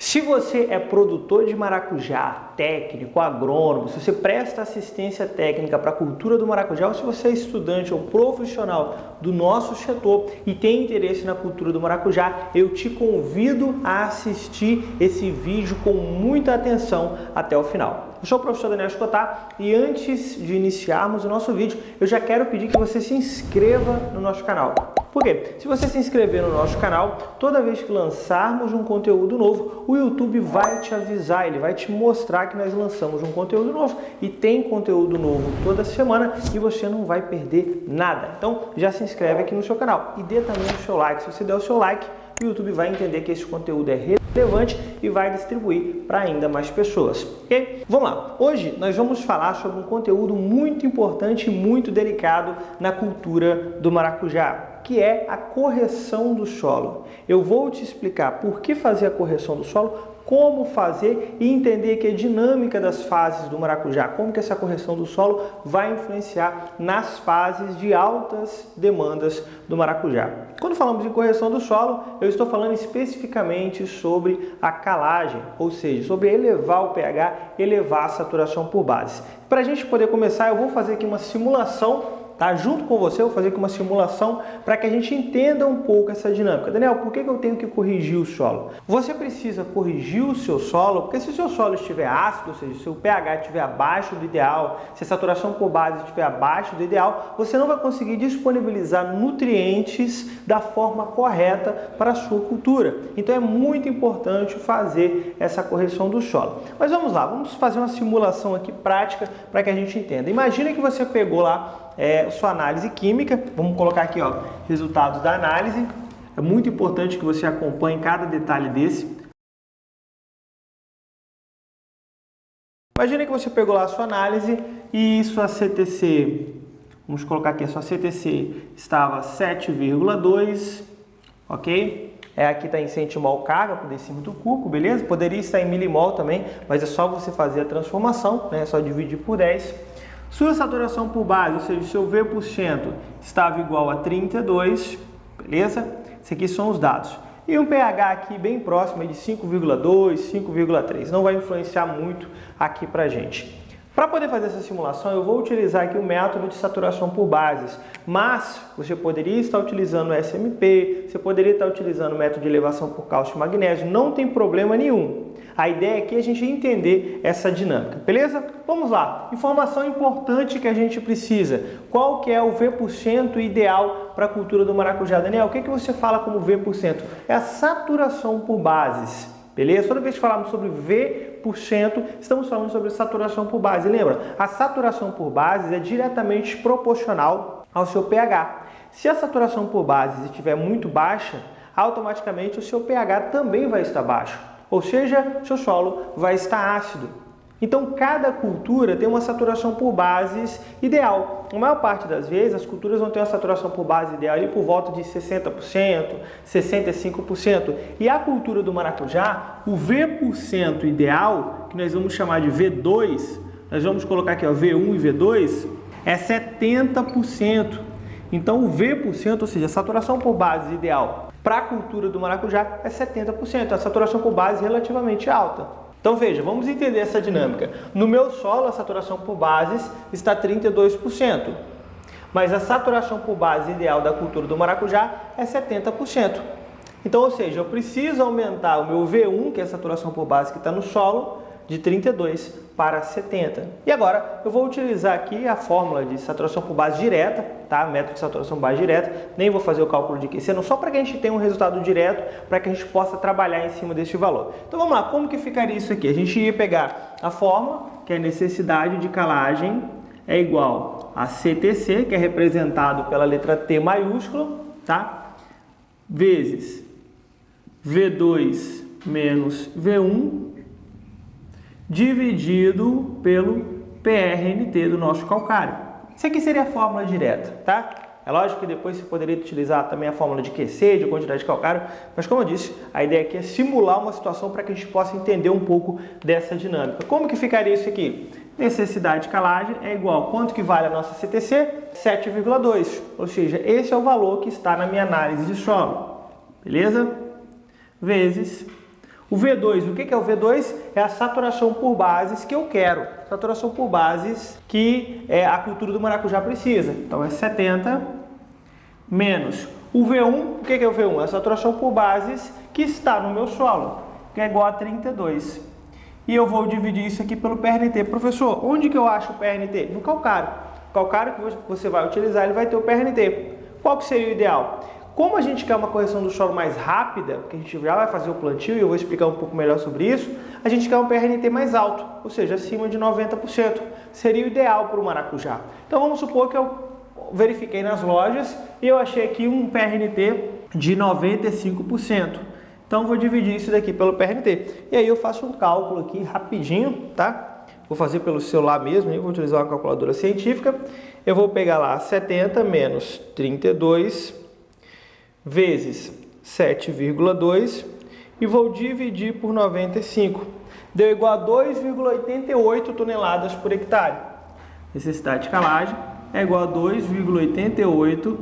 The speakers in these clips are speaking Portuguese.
Se você é produtor de maracujá, técnico, agrônomo, se você presta assistência técnica para a cultura do maracujá, ou se você é estudante ou profissional do nosso setor e tem interesse na cultura do maracujá, eu te convido a assistir esse vídeo com muita atenção até o final. Eu sou o professor Daniel Escotar e antes de iniciarmos o nosso vídeo, eu já quero pedir que você se inscreva no nosso canal. Por quê? Se você se inscrever no nosso canal, toda vez que lançarmos um conteúdo novo, o YouTube vai te avisar, ele vai te mostrar que nós lançamos um conteúdo novo e tem conteúdo novo toda semana e você não vai perder nada. Então, já se inscreve aqui no seu canal e dê também o seu like. Se você der o seu like, o YouTube vai entender que esse conteúdo é relevante e vai distribuir para ainda mais pessoas, ok? Vamos lá! Hoje nós vamos falar sobre um conteúdo muito importante e muito delicado na cultura do maracujá, que é a correção do solo. Eu vou te explicar por que fazer a correção do solo, como fazer e entender que a dinâmica das fases do maracujá, como que essa correção do solo vai influenciar nas fases de altas demandas do maracujá. Quando falamos em correção do solo, eu estou falando especificamente sobre a calagem, ou seja, sobre elevar o pH, elevar a saturação por bases. Para a gente poder começar, eu vou fazer aqui uma simulação. Tá? Junto com você, eu vou fazer aqui uma simulação para que a gente entenda um pouco essa dinâmica. Daniel, por que eu tenho que corrigir o solo? Você precisa corrigir o seu solo, porque se o seu solo estiver ácido, ou seja, se o pH estiver abaixo do ideal, se a saturação por base estiver abaixo do ideal, você não vai conseguir disponibilizar nutrientes da forma correta para a sua cultura. Então é muito importante fazer essa correção do solo. Mas vamos lá, vamos fazer uma simulação aqui prática para que a gente entenda. Imagina que você pegou lá sua análise química, vamos colocar aqui resultados da análise. É muito importante que você acompanhe cada detalhe desse. Imagina que você pegou lá a sua análise e sua CTC, vamos colocar aqui, a sua CTC estava 7,2, ok? Aqui está em centimol carga por decímetro cúbico, beleza? Poderia estar em milimol também, mas é só você fazer a transformação, né? É só dividir por 10. Sua saturação por base, ou seja, seu V% estava igual a 32, beleza? Esses aqui são os dados. E um pH aqui bem próximo de 5,2, 5,3. Não vai influenciar muito aqui pra gente. Para poder fazer essa simulação, eu vou utilizar aqui o método de saturação por bases, mas você poderia estar utilizando o SMP, você poderia estar utilizando o método de elevação por cálcio e magnésio, não tem problema nenhum. A ideia aqui é a gente entender essa dinâmica, beleza? Vamos lá, informação importante que a gente precisa. Qual que é o V% ideal para a cultura do maracujá? Daniel, o que você fala como V%? É a saturação por bases. Beleza? Toda vez que falarmos sobre V%, estamos falando sobre saturação por base. Lembra? A saturação por bases é diretamente proporcional ao seu pH. Se a saturação por bases estiver muito baixa, automaticamente o seu pH também vai estar baixo. Ou seja, seu solo vai estar ácido. Então, cada cultura tem uma saturação por bases ideal. A maior parte das vezes, as culturas vão ter uma saturação por base ideal ali por volta de 60%, 65%. E a cultura do maracujá, o V% ideal, que nós vamos chamar de V2, nós vamos colocar aqui V1 e V2, é 70%. Então, o V%, ou seja, a saturação por base ideal para a cultura do maracujá é 70%. A saturação por base é relativamente alta. Então veja, vamos entender essa dinâmica. No meu solo, a saturação por bases está 32%, mas a saturação por base ideal da cultura do maracujá é 70%. Então, ou seja, eu preciso aumentar o meu V1, que é a saturação por base que está no solo, de 32 para 70. E agora eu vou utilizar aqui a fórmula de saturação por base direta, tá? Método de saturação por base direta. Nem vou fazer o cálculo de QC, não, só para que a gente tenha um resultado direto, para que a gente possa trabalhar em cima desse valor. Então vamos lá, como que ficaria isso aqui? A gente ia pegar a fórmula, que é a necessidade de calagem, é igual a CTC, que é representado pela letra T maiúsculo, tá? Vezes V2 menos V1, dividido pelo PRNT do nosso calcário. Isso aqui seria a fórmula direta, tá? É lógico que depois você poderia utilizar também a fórmula de QC, de quantidade de calcário, mas como eu disse, a ideia aqui é simular uma situação para que a gente possa entender um pouco dessa dinâmica. Como que ficaria isso aqui? Necessidade de calagem é igual a quanto que vale a nossa CTC? 7,2, ou seja, esse é o valor que está na minha análise de solo, beleza? Vezes O V2, o que é o V2? É a saturação por bases que eu quero. Saturação por bases que a cultura do maracujá precisa. Então é 70 menos o V1. O que é o V1? É a saturação por bases que está no meu solo, que é igual a 32. E eu vou dividir isso aqui pelo PRNT. Professor, onde que eu acho o PRNT? No calcário. O calcário que você vai utilizar, ele vai ter o PRNT. Qual que seria o ideal? Como a gente quer uma correção do solo mais rápida, porque a gente já vai fazer o plantio e eu vou explicar um pouco melhor sobre isso, a gente quer um PRNT mais alto, ou seja, acima de 90%. Seria o ideal para o maracujá. Então vamos supor que eu verifiquei nas lojas e eu achei aqui um PRNT de 95%. Então vou dividir isso daqui pelo PRNT. E aí eu faço um cálculo aqui rapidinho, tá? Vou fazer pelo celular mesmo, eu vou utilizar uma calculadora científica. Eu vou pegar lá 70 menos 32 vezes 7,2 e vou dividir por 95. Deu igual a 2,88 toneladas por hectare. Necessidade de calagem é igual a 2,88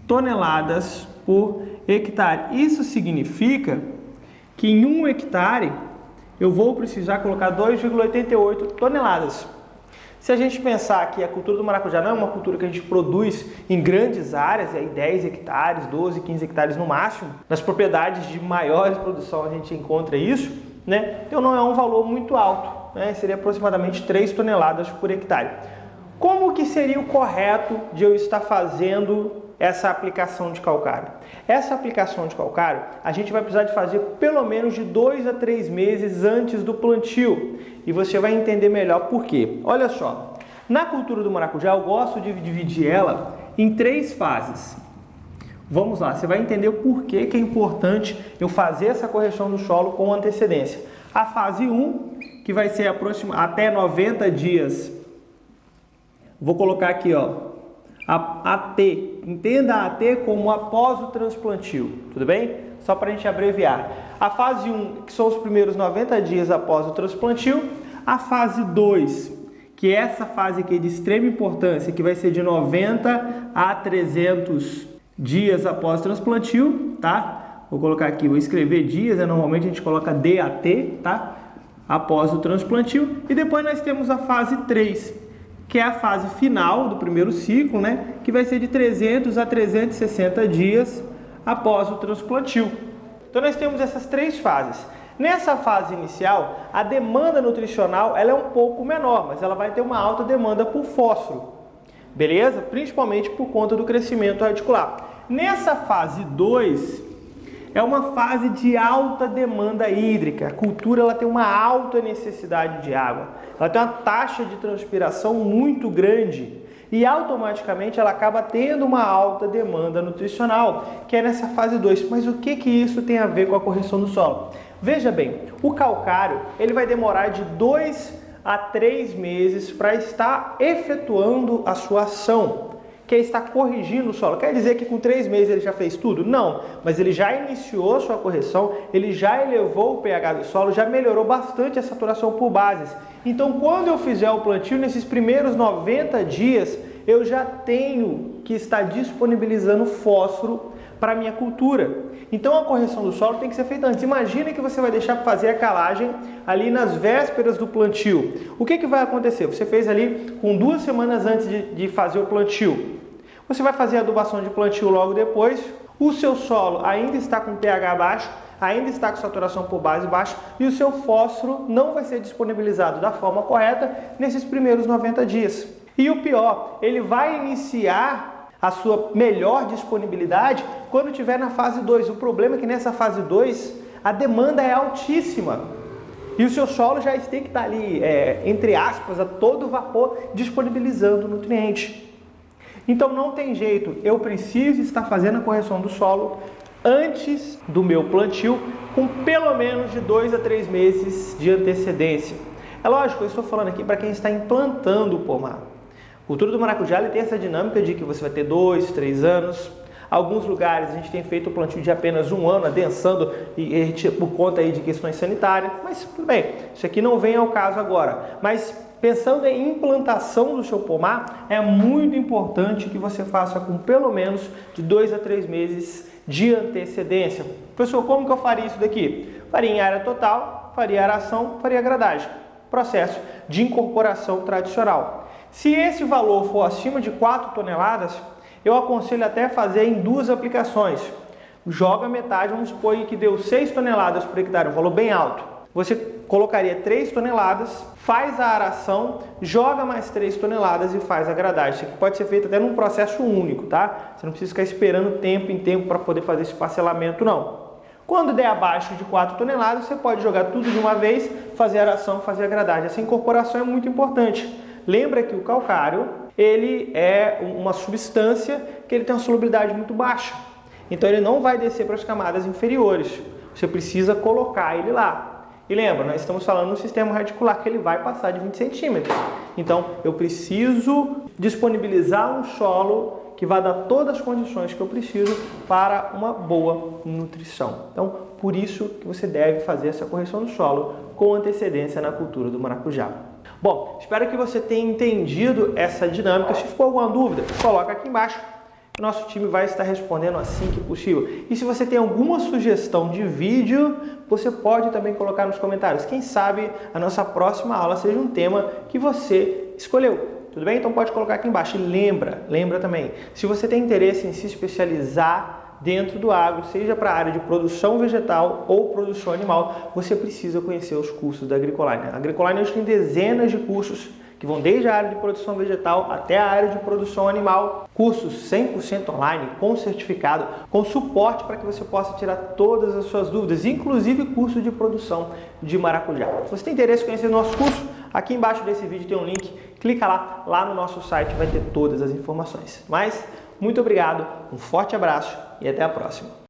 toneladas por hectare. Isso significa que em 1 hectare eu vou precisar colocar 2,88 toneladas. Se a gente pensar que a cultura do maracujá não é uma cultura que a gente produz em grandes áreas, aí 10 hectares, 12, 15 hectares no máximo, nas propriedades de maiores produção a gente encontra isso, né? Então não é um valor muito alto, né? Seria aproximadamente 3 toneladas por hectare. Como que seria o correto de eu estar fazendo essa aplicação de calcário? Essa aplicação de calcário a gente vai precisar de fazer pelo menos de 2 a 3 meses antes do plantio. E você vai entender melhor por quê. Olha só, na cultura do maracujá eu gosto de dividir ela em 3 fases. Vamos lá, você vai entender o porquê que é importante eu fazer essa correção do solo com antecedência. A fase 1, que vai ser até 90 dias. Vou colocar aqui, ó, a AT. Entenda a AT como após o transplantio, tudo bem? Só para a gente abreviar. A fase 1, que são os primeiros 90 dias após o transplantio. A fase 2, que é essa fase aqui de extrema importância, que vai ser de 90 a 300 dias após o transplantio, tá? Vou colocar aqui, vou escrever dias, normalmente a gente coloca DAT, tá? Após o transplantio. E depois nós temos a fase 3, que é a fase final do primeiro ciclo, né? Que vai ser de 300 a 360 dias após o transplantio. Então nós temos essas 3 fases. Nessa fase inicial, a demanda nutricional ela é um pouco menor, mas ela vai ter uma alta demanda por fósforo, beleza? Principalmente por conta do crescimento radicular. Nessa fase 2, é uma fase de alta demanda hídrica. A cultura ela tem uma alta necessidade de água. Ela tem uma taxa de transpiração muito grande e automaticamente ela acaba tendo uma alta demanda nutricional, que é nessa fase 2. Mas o que isso tem a ver com a correção do solo? Veja bem, o calcário ele vai demorar de 2 a 3 meses para estar efetuando a sua ação, que é estar corrigindo o solo. Quer dizer que com 3 meses ele já fez tudo? Não, mas ele já iniciou sua correção, ele já elevou o pH do solo, já melhorou bastante a saturação por bases. Então, quando eu fizer o plantio, nesses primeiros 90 dias, eu já tenho que estar disponibilizando fósforo para a minha cultura. Então, a correção do solo tem que ser feita antes. Imagina que você vai deixar para fazer a calagem ali nas vésperas do plantio. O que vai acontecer? Você fez ali com 2 semanas antes de fazer o plantio. Você vai fazer a adubação de plantio logo depois. O seu solo ainda está com pH baixo, ainda está com saturação por base baixa e o seu fósforo não vai ser disponibilizado da forma correta nesses primeiros 90 dias. E o pior, ele vai iniciar a sua melhor disponibilidade quando estiver na fase 2. O problema é que nessa fase 2 a demanda é altíssima e o seu solo já tem que estar ali, entre aspas, a todo vapor disponibilizando o nutriente. Então não tem jeito, eu preciso estar fazendo a correção do solo antes do meu plantio com pelo menos de 2 a 3 meses de antecedência. É lógico, eu estou falando aqui para quem está implantando o pomar. A cultura do maracujá ele tem essa dinâmica de que você vai ter 2, 3 anos. Alguns lugares a gente tem feito o plantio de apenas 1 ano, adensando por conta aí de questões sanitárias. Mas tudo bem, isso aqui não vem ao caso agora. Mas pensando em implantação do seu pomar, é muito importante que você faça com pelo menos de 2 a 3 meses de antecedência. Professor, como que eu faria isso daqui? Faria em área total, faria aração, faria gradagem. Processo de incorporação tradicional. Se esse valor for acima de 4 toneladas, eu aconselho até fazer em 2 aplicações. Joga metade, vamos supor que deu 6 toneladas por hectare, um valor bem alto. Você colocaria 3 toneladas, faz a aração, joga mais 3 toneladas e faz a gradagem. Isso aqui pode ser feito até num processo único, tá? Você não precisa ficar esperando tempo em tempo para poder fazer esse parcelamento, não. Quando der abaixo de 4 toneladas, você pode jogar tudo de uma vez, fazer a aração, fazer a gradagem. Essa incorporação é muito importante. Lembra que o calcário, ele é uma substância que ele tem uma solubilidade muito baixa. Então ele não vai descer para as camadas inferiores. Você precisa colocar ele lá. E lembra, nós estamos falando no sistema radicular que ele vai passar de 20 centímetros. Então eu preciso disponibilizar um solo que vai dar todas as condições que eu preciso para uma boa nutrição. Então, por isso que você deve fazer essa correção do solo com antecedência na cultura do maracujá. Bom, espero que você tenha entendido essa dinâmica. Se ficou alguma dúvida, coloca aqui embaixo. O nosso time vai estar respondendo assim que possível. E se você tem alguma sugestão de vídeo, você pode também colocar nos comentários. Quem sabe a nossa próxima aula seja um tema que você escolheu. Tudo bem? Então pode colocar aqui embaixo. E lembra também, se você tem interesse em se especializar dentro do agro, seja para a área de produção vegetal ou produção animal, você precisa conhecer os cursos da Agricoline. A Agricoline hoje tem dezenas de cursos que vão desde a área de produção vegetal até a área de produção animal. Cursos 100% online, com certificado, com suporte para que você possa tirar todas as suas dúvidas, inclusive curso de produção de maracujá. Se você tem interesse em conhecer o nosso curso, aqui embaixo desse vídeo tem um link, clica lá no nosso site vai ter todas as informações. Mas, muito obrigado, um forte abraço e até a próxima.